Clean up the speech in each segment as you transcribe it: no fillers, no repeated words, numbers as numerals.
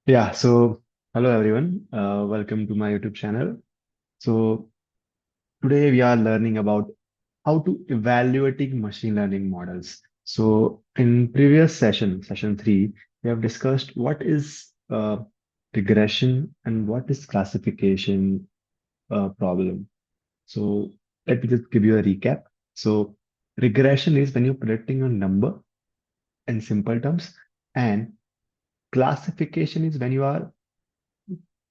Yeah, so hello everyone. Welcome to my YouTube channel. So today we are learning about how to evaluating machine learning models. So in previous session 3, we have discussed what is regression and what is classification problem. So let me just give you a recap. So regression is when you're predicting a number in simple terms, and classification is when you are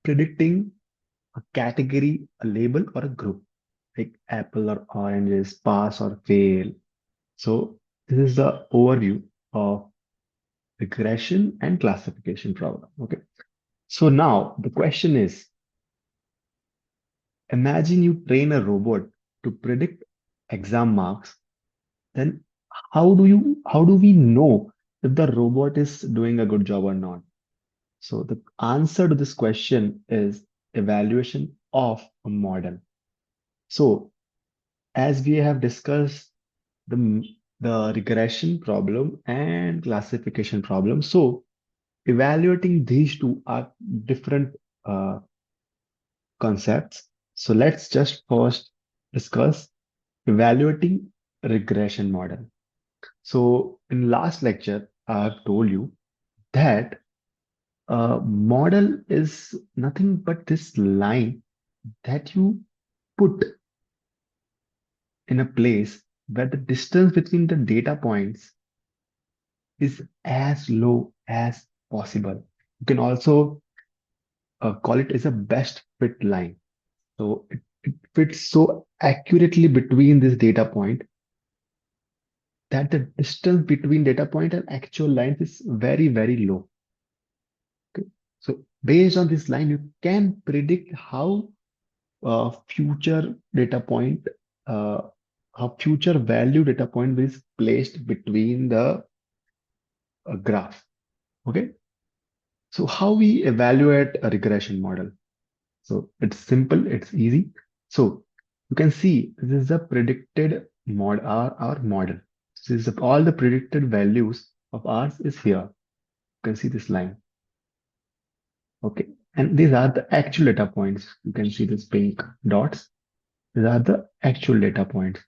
predicting a category, a label, or a group, like apple or oranges, pass or fail. So this is the overview of regression and classification problem. Okay. So now the question is, imagine you train a robot to predict exam marks, then how do we know if the robot is doing a good job or not? So the answer to this question is evaluation of a model. So as we have discussed the the regression problem and classification problem. So evaluating these two are different uh, concepts. So let's just first discuss evaluating regression model. So in last lecture, I have told you that a model is nothing but this line that you put in a place where the distance between the data points is as low as possible. You can also call it as a best fit line. So it fits so accurately between this data point that the distance between data point and actual lines is very, very low. Okay. So based on this line, you can predict future data point, uh, how future value data point is placed between the graph. Okay. So how we evaluate a regression model? So it's simple, it's easy. So you can see this is the predicted our model. This is all the predicted values of ours is here. You can see this line. Okay. And these are the actual data points. You can see this pink dots. These are the actual data points.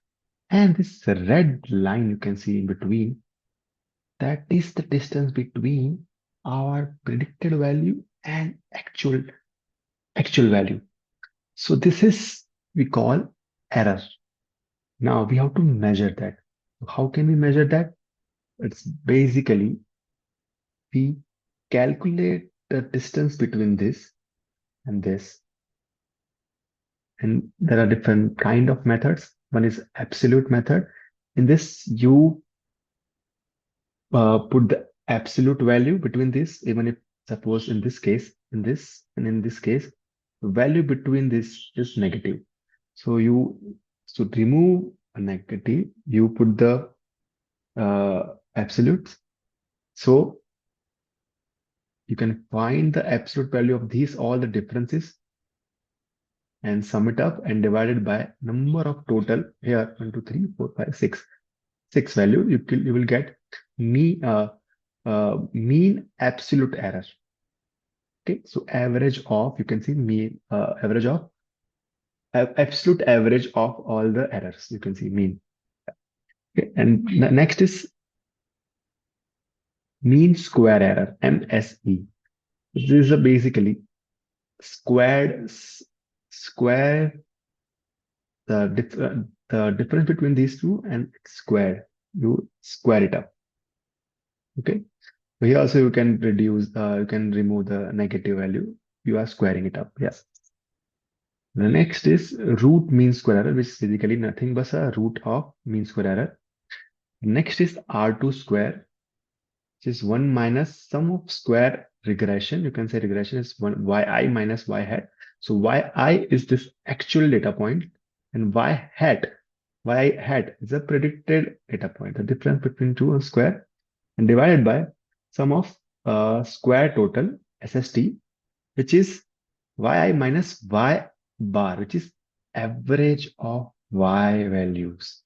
And this red line you can see in between, that is the distance between our predicted value and actual value. So this is we call error. Now we have to measure that. How can we measure that? It's basically we calculate the distance between this and this. And there are different kind of methods. One is absolute method. In this, you put the absolute value between this, even if suppose in this case, in this and in this case, the value between this is negative. So you should remove a negative, you put the absolutes. So you can find the absolute value of these, all the differences, and sum it up and divide it by number of total here 1, 2, 3, 4, 5, 6. Six value, you will get mean absolute error. Okay, so average of, you can see mean average of absolute average of all the errors. You can see mean. Okay, and next is mean square error, MSE. This is a basically squared square the difference between these two and square. You square it up. Okay. So here also you can you can remove the negative value. You are squaring it up. Yes. The next is root mean square error, which is basically nothing but a root of mean square error. Next is R2 square, which is 1 minus sum of square regression. You can say regression is 1 yi minus y hat. So yi is this actual data point, and y hat is a predicted data point, the difference between two and square, and divided by sum of square total SST, which is yi minus y bar, which is average of y values.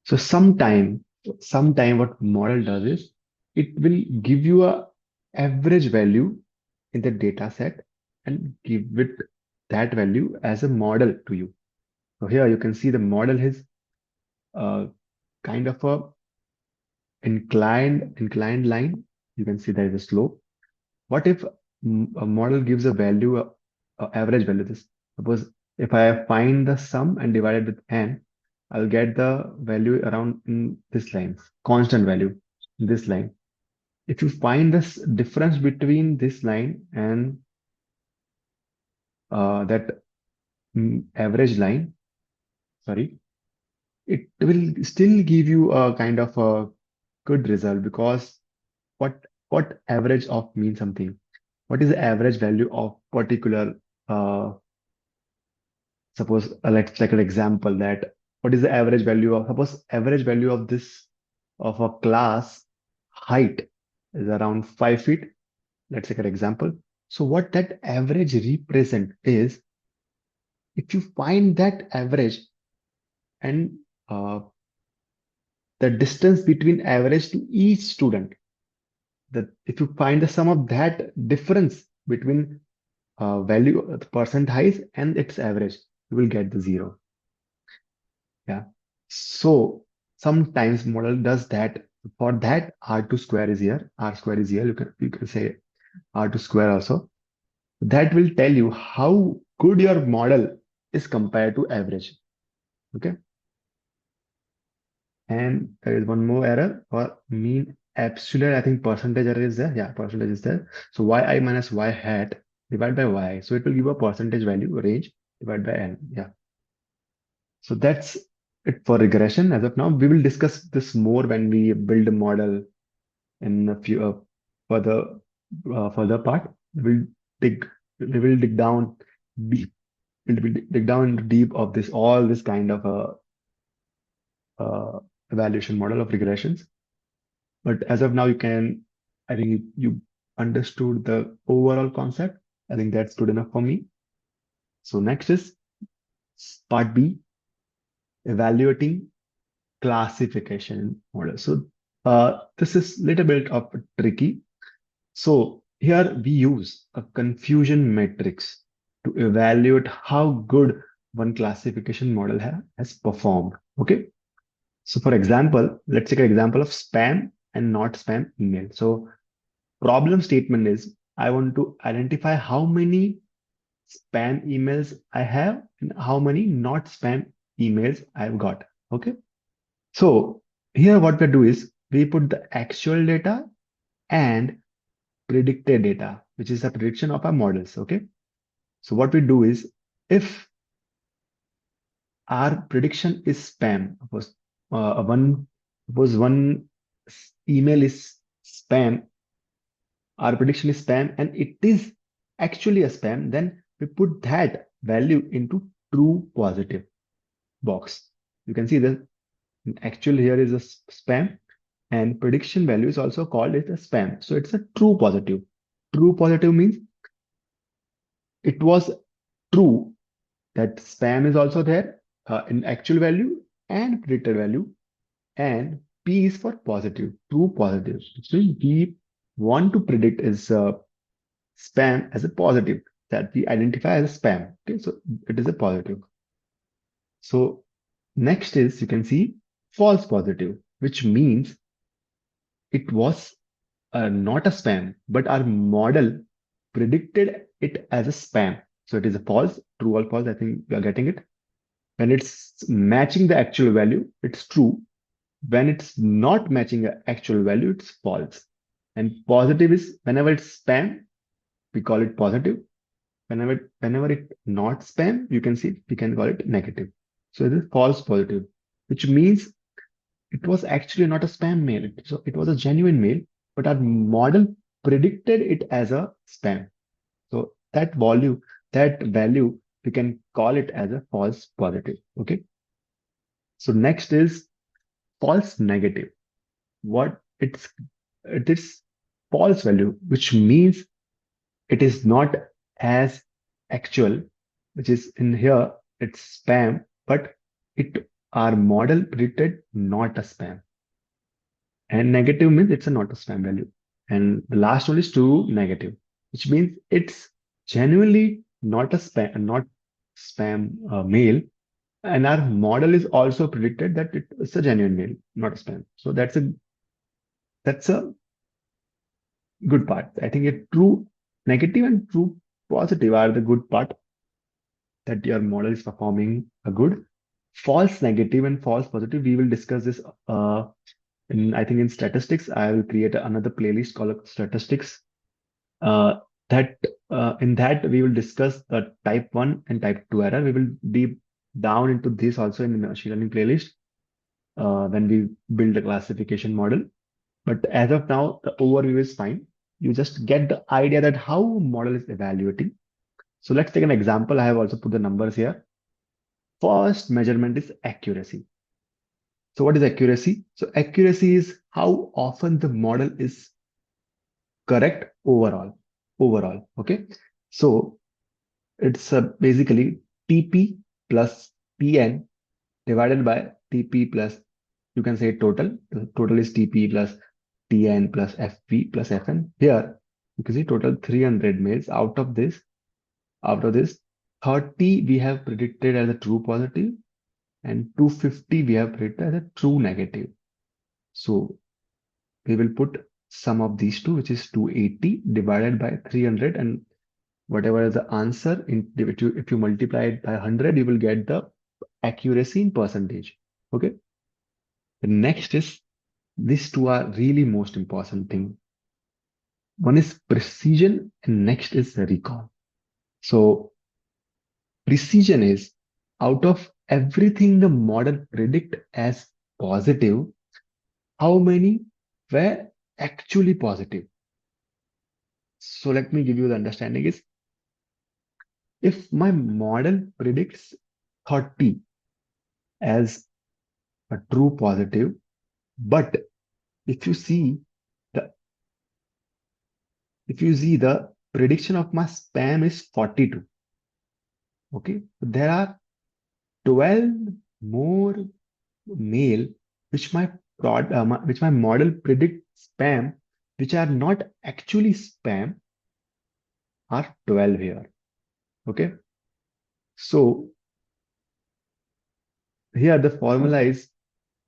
So sometime what model does is it will give you a average value in the data set and give it that value as a model to you. So here you can see the model is uh, kind of a inclined line. You can see there is a slope. What if a model gives a value, average value? This suppose if I find the sum and divide it with n, I'll get the value around in this line, constant value in this line. If you find this difference between this line and that average line, sorry, it will still give you a kind of a good result because what average of means something. What is the average value of particular suppose let's take an example that what is the average value of suppose average value of this of a class height is around 5 feet. Let's take an example. So what that average represent is if you find that average and uh, the distance between average to each student, that if you find the sum of that difference between value the percent highs and its average, you will get the zero. Yeah. So sometimes model does that. For that, R2 square is here. R square is here. You can say R2 square also. That will tell you how good your model is compared to average. Okay. And there is one more error for mean absolute. I think percentage error is there. Yeah, percentage is there. So yi minus y hat divided by y. So it will give a percentage value range divided by n. Yeah. So that's it for regression as of now. We will discuss this more when we build a model in a few further further part. Dig we will dig down deep. We'll dig down into deep of this all this kind of evaluation model of regressions. But as of now, I think you understood the overall concept. I think that's good enough for me. So next is part B, evaluating classification model. So this is little bit of tricky. So here we use a confusion matrix to evaluate how good one classification model has performed. Okay. So for example, let's take an example of spam and not spam email. So problem statement is I want to identify how many spam emails I have and how many not spam emails I've got. Okay. So here what we do is we put the actual data and predicted data, which is a prediction of our models. Okay. So what we do is if our prediction is spam, suppose one email is spam, our prediction is spam and it is actually a spam, then we put that value into true positive box. You can see the actual here is a spam and prediction value is also called as a spam. So it's a true positive. True positive means it was true that spam is also there in actual value and predicted value, and P is for positive, true positive. So we want to predict is spam as a positive that we identify as a spam. Okay, so it is a positive. So next is you can see false positive, which means it was not a spam, but our model predicted it as a spam. So it is a false, true or false. I think we are getting it. When it's matching the actual value, it's true. When it's not matching the actual value, it's false. And positive is whenever it's spam, we call it positive. Whenever it not spam, you can see we can call it negative. So it is false positive, which means it was actually not a spam mail. So it was a genuine mail, but our model predicted it as a spam. So that value, we can call it as a false positive. Okay. So next is false negative. What it is false value, which means it is not as actual, which is in here, it's spam, but it our model predicted not a spam. And negative means it's a not a spam value. And the last one is true negative. which means it's genuinely not spam mail. And our model is also predicted that it's a genuine mail, not a spam. So that's a good part. I think a true negative and true positive are the good part, that your model is performing a good. False negative and false positive, we will discuss this in, I think, in statistics. I will create another playlist called statistics. Uh, that In that we will discuss the type 1 and type 2 error. We will deep down into this also in the machine learning playlist when we build a classification model. But as of now, the overview is fine. You just get the idea that how model is evaluating. So let's take an example. I have also put the numbers here. First measurement is accuracy. So what is accuracy? So accuracy is how often the model is correct overall. Overall, okay. So it's basically TP plus TN divided by TP plus, you can say total. The total is TP plus TN plus FP plus FN. Here you can see total 300 mails. Out of this 30 we have predicted as a true positive, and 250 we have predicted as a true negative. So we will put sum of these two, which is 280 divided by 300, and whatever is the answer, if you multiply it by 100, you will get the accuracy in percentage. Okay. The next is, these two are really most important thing. One is precision and next is recall. So precision is, out of everything the model predict as positive, how many were actually positive? So let me give you the understanding is, if my model predicts 30 as a true positive, but if you see the prediction of my spam is 42, okay, there are 12 more mail which which my model predicts spam, which are not actually spam, are 12 here. Okay. So here the formula is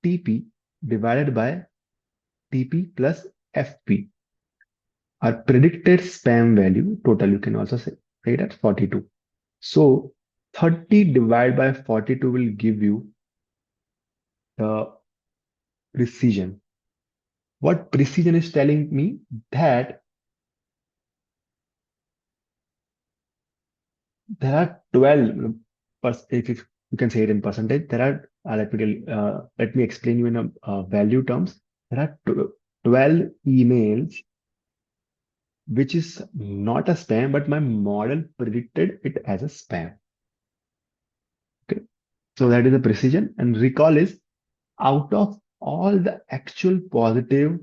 TP divided by TP plus FP. Our predicted spam value total, you can also say that 42. So 30 divided by 42 will give you the precision. What precision is telling me, that there are 12, if you can say it in percentage, there are, let me explain you in a value terms. There are 12 emails which is not a spam, but my model predicted it as a spam. Okay. So that is the precision. And recall is, out of all the actual positive,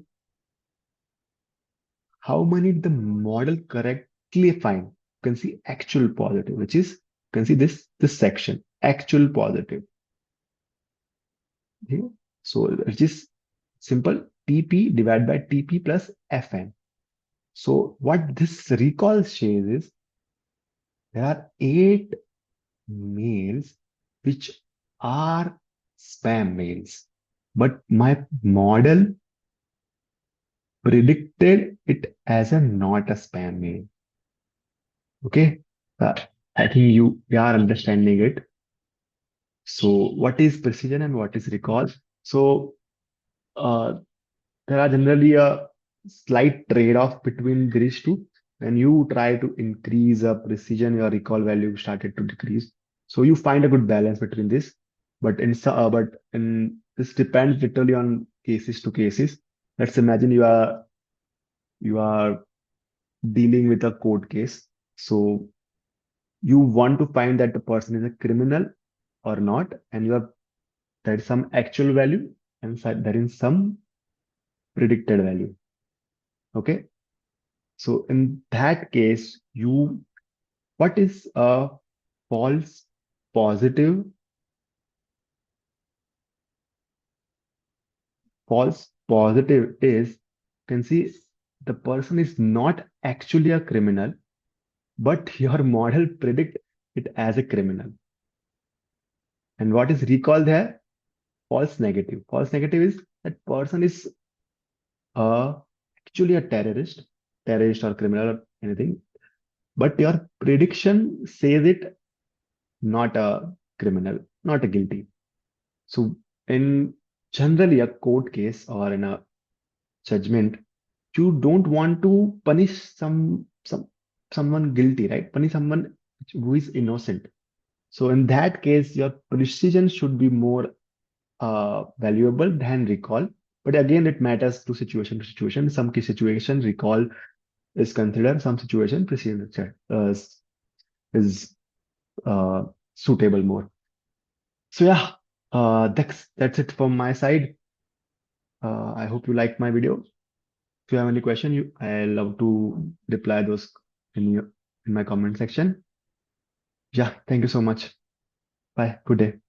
how many the model correctly find. You can see actual positive, which is, you can see this section, actual positive. Okay. So it is simple, TP divided by TP plus FN. So what this recall says is, there are 8 mails which are spam mails, but my model predicted it as a not a spam mail. Okay. Uh, I think you are understanding it. So what is precision and what is recall? So uh, there are generally a slight trade-off between these two. When you try to increase precision, your recall value started to decrease. So you find a good balance between this. But in this depends literally on cases to cases. Let's imagine you are dealing with a court case. So you want to find that the person is a criminal or not, and there is some actual value and there is some predicted value. Okay. So in that case, what is a false positive? False positive is, you can see the person is not actually a criminal, but your model predict it as a criminal. And what is recall there? False negative. False negative is that person is uh, actually a terrorist or criminal or anything, but your prediction says it not a criminal, not a guilty. So in generally a court case or in a judgment, you don't want to punish someone guilty, right? Punish someone who is innocent. So in that case, your precision should be more valuable than recall. But again, it matters to situation to situation. Some case situation recall is considered. Some situation precision is uh, suitable more. So yeah, that's it from my side. I hope you liked my video. If you have any question, I love to reply those in my comment section. Yeah, thank you so much. Bye. Good day.